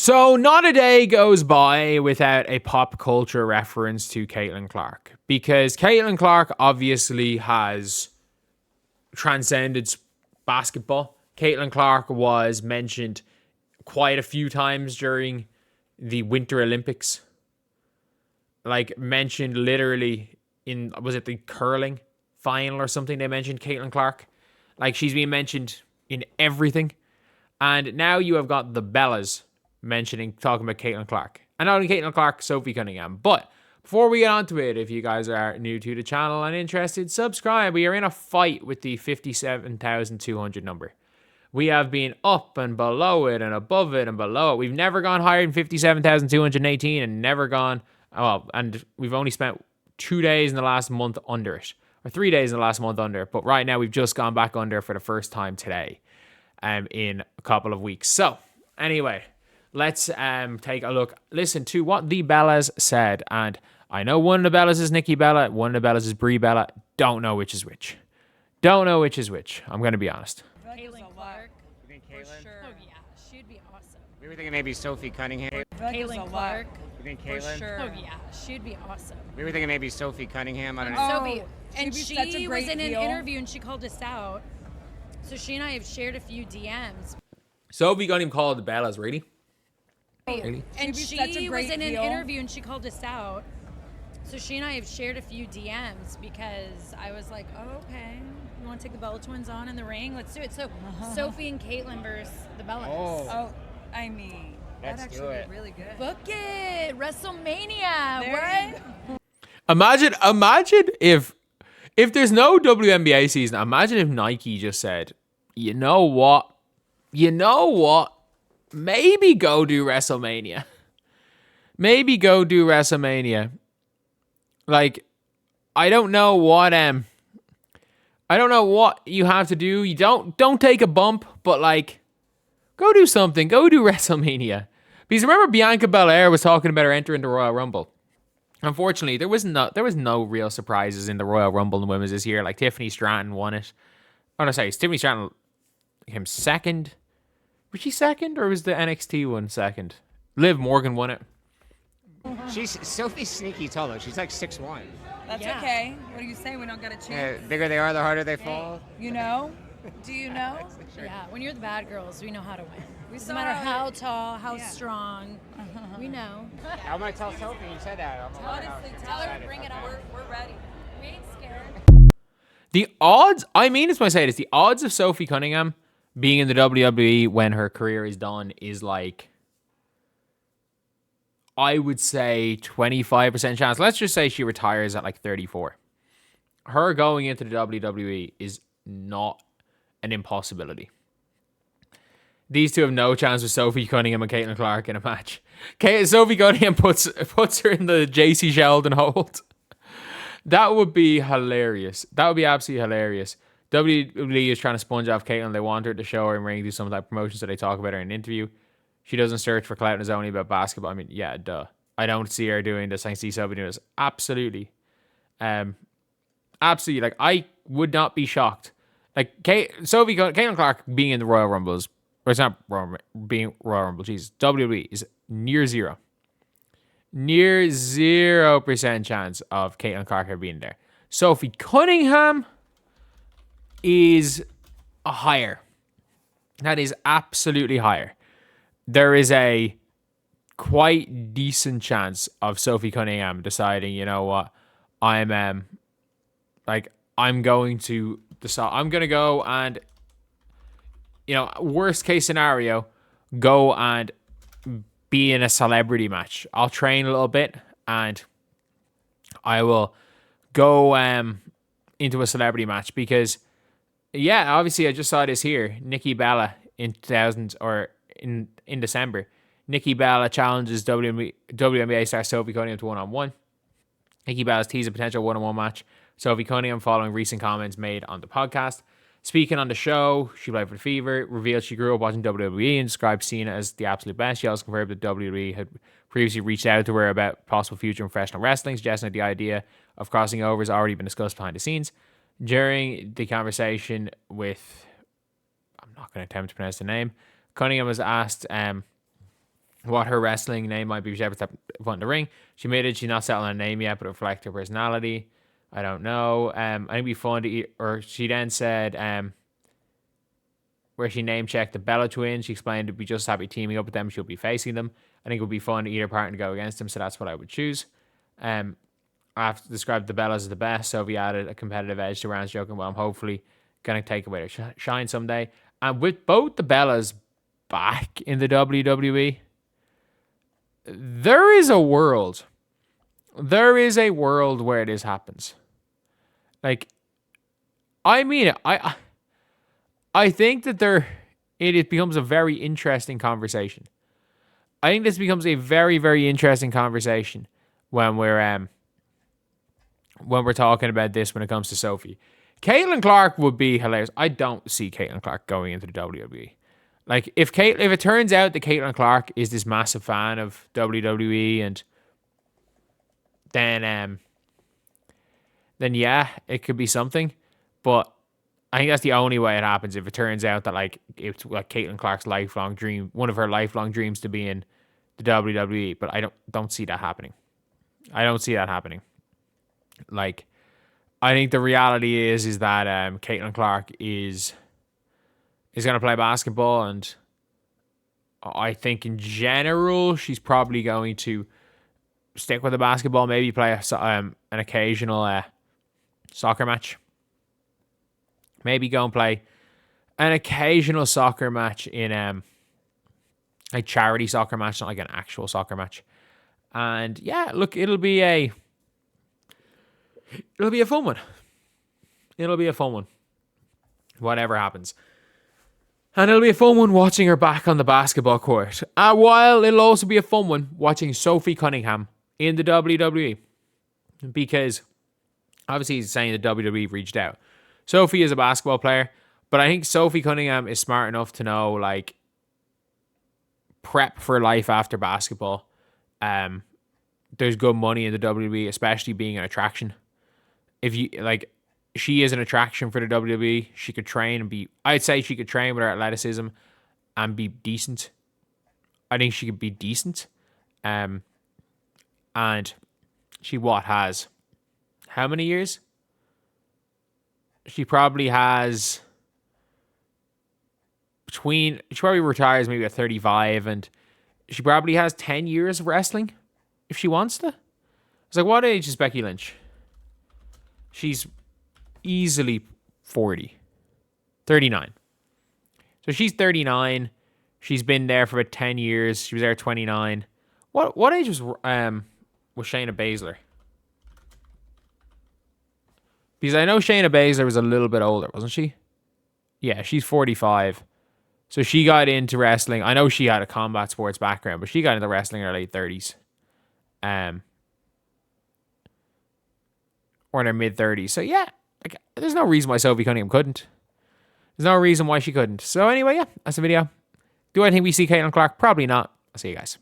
So not a day goes by without a pop culture reference to Caitlyn Clark, because Caitlyn Clark obviously has transcended basketball. Caitlyn Clark was mentioned quite a few times during the Winter Olympics. Like, mentioned literally in, was it the curling final or something? They mentioned Caitlyn Clark. Like, she's being mentioned in everything. And now you have got the Bellas talking about Caitlyn Clark. And not only Caitlyn Clark, Sophie Cunningham. But before we get on to it, if you guys are new to the channel and interested, subscribe. We are in a fight with the 57,200 number. We have been up and below it and above it and below it. We've never gone higher than 57,218 and never gone, well, and we've only spent 2 days in the last month under it. Or 3 days in the last month under it. But right now we've just gone back under for the first time today. In a couple of weeks. So, anyway, let's take a look. Listen to what the Bellas said. And I know one of the Bellas is Nikki Bella. One of the Bellas is Brie Bella. Don't know which is which. Don't know which is which. I'm going to be honest. Caitlyn Clark. You think Caitlyn? Sure. Oh, yeah. She'd be awesome. We were thinking maybe Sophie Cunningham. Caitlyn Clark. You think Caitlyn? Sure. Oh, yeah. She'd be awesome. We were thinking maybe Sophie Cunningham. I don't know. Sophie. And she was in an heel. interview and she called us out. So she and I have shared a few DMs. Sophie got him called the Bellas, really? Really? And She'd be such a she great was in an heel. interview and she called us out. So she and I have shared a few DMs because I was like, oh, okay. You want to take the Bella twins on in the ring? Let's do it. So Sophie and Caitlyn versus the Bellas. Oh, I mean, Let's that'd do actually it. be really good. Book it. WrestleMania. There you What? Imagine if there's no WNBA season, imagine if Nike just said, you know what? Maybe go do WrestleMania. Like, I don't know what you have to do. You don't take a bump, but like, go do something. Go do WrestleMania. Because remember Bianca Belair was talking about her entering the Royal Rumble. Unfortunately, there was no real surprises in the Royal Rumble in women's this year. Like, Tiffany Stratton won it. Oh no, sorry, Tiffany Stratton came second. Was she second, or was the NXT one second? Liv Morgan won it. Sophie's sneaky tall though. She's like 6'1". That's Yeah. okay. What do you say? We don't got a chance. The bigger they are, the harder they fall. You know? Do you know? Yeah, when you're the bad girls, we know how to win. Doesn't saw matter how- how tall, how Yeah. strong, we know. I'm gonna tell Sophie you said that. Honestly, tell her to bring it on. We're ready. We ain't scared. The odds, I mean, it's when I say this, the odds of Sophie Cunningham being in the WWE when her career is done is like, I would say 25% chance. Let's just say she retires at like 34. Her going into the WWE is not an impossibility. These two have no chance with Sophie Cunningham and Caitlyn Clark in a match. Sophie Cunningham puts her in the JC Sheldon hold. That would be hilarious. That would be absolutely hilarious. WWE is trying to sponge off Caitlyn. They want her to show her in ring, do some of that promotion, so they talk about her in an interview. She doesn't search for clout and is only about basketball. I mean, yeah, duh. I don't see her doing this. I see Sophie doing this. Absolutely. Absolutely. Like, I would not be shocked. Like, Caitlyn Clark being in the Royal Rumbles, or it's not being Royal Rumble, Jesus, WWE is near zero. Near 0% chance of Caitlyn Clark being there. Sophie Cunningham is a higher. That is absolutely higher. There is a quite decent chance of Sophie Cunningham deciding, you know what, I'm going to decide, I'm going to go and, you know, worst case scenario, go and be in a celebrity match. I'll train a little bit and I will go into a celebrity match because, yeah, obviously I just saw this here. Nikki Bella in December. Nikki Bella challenges WNBA star Sophie Cunningham to one-on-one. Nikki Bella's teased a potential one-on-one match. Sophie Cunningham, following recent comments made on the podcast. Speaking on the show, she played for the Fever, revealed she grew up watching WWE and described Cena as the absolute best. She also confirmed that WWE had previously reached out to her about possible future in professional wrestling, suggesting that the idea of crossing over has already been discussed behind the scenes. During the conversation with, I'm not going to attempt to pronounce the name, Cunningham was asked what her wrestling name might be if she ever stepped foot in the ring. She admitted she's not settled on a name yet, but it reflects her personality. I don't know. I think it'd be fun to eat. Or she then said, where she name checked the Bella twins. She explained it'd be just happy teaming up with them. She'll be facing them. I think it would be fun to either partner to go against them. So that's what I would choose. I've described the Bellas as the best. Sophie added a competitive edge to rounds, joking, well, I'm hopefully going to take away their shine someday. And with both the Bellas back in the WWE, there is a world where this happens. Like, I mean it. I think that it becomes a very interesting conversation. I think this becomes a very, very interesting conversation when we're talking about this when it comes to Sophie. Caitlyn Clark would be hilarious. I don't see Caitlyn Clark going into the WWE. Like, if it turns out that Caitlyn Clark is this massive fan of WWE, and then yeah, it could be something. But I think that's the only way it happens, if it turns out that like it's like Caitlyn Clark's lifelong dream, one of her lifelong dreams to be in the WWE. But I don't see that happening. I don't see that happening. Like, I think the reality is that Caitlyn Clark is going to play basketball, and I think in general she's probably going to stick with the basketball, maybe play an occasional soccer match. Maybe go and play an occasional soccer match in a charity soccer match, not like an actual soccer match. And yeah, look, it'll be a fun one. It'll be a fun one. Whatever happens. And it'll be a fun one watching her back on the basketball court. While it'll also be a fun one watching Sophie Cunningham in the WWE. Because obviously he's saying the WWE reached out. Sophie is a basketball player, but I think Sophie Cunningham is smart enough to know, like, prep for life after basketball. There's good money in the WWE, especially being an attraction. If you, like, she is an attraction for the WWE. She could train and be, I'd say she could train with her athleticism and be decent. I think she could be decent. And she has how many years? She probably has she probably retires maybe at 35, and she probably has 10 years of wrestling if she wants to. It's like, what age is Becky Lynch? She's easily 40. 39. So she's 39. She's been there for about 10 years. She was there at 29. What age was Shayna Baszler? Because I know Shayna Baszler was a little bit older, wasn't she? Yeah, she's 45. So she got into wrestling. I know she had a combat sports background, but she got into wrestling in her late 30s. Or in her mid 30s. So yeah, like, there's no reason why Sophie Cunningham couldn't. There's no reason why she couldn't. So anyway, yeah, that's the video. Do I think we see Caitlyn Clark? Probably not. I'll see you guys.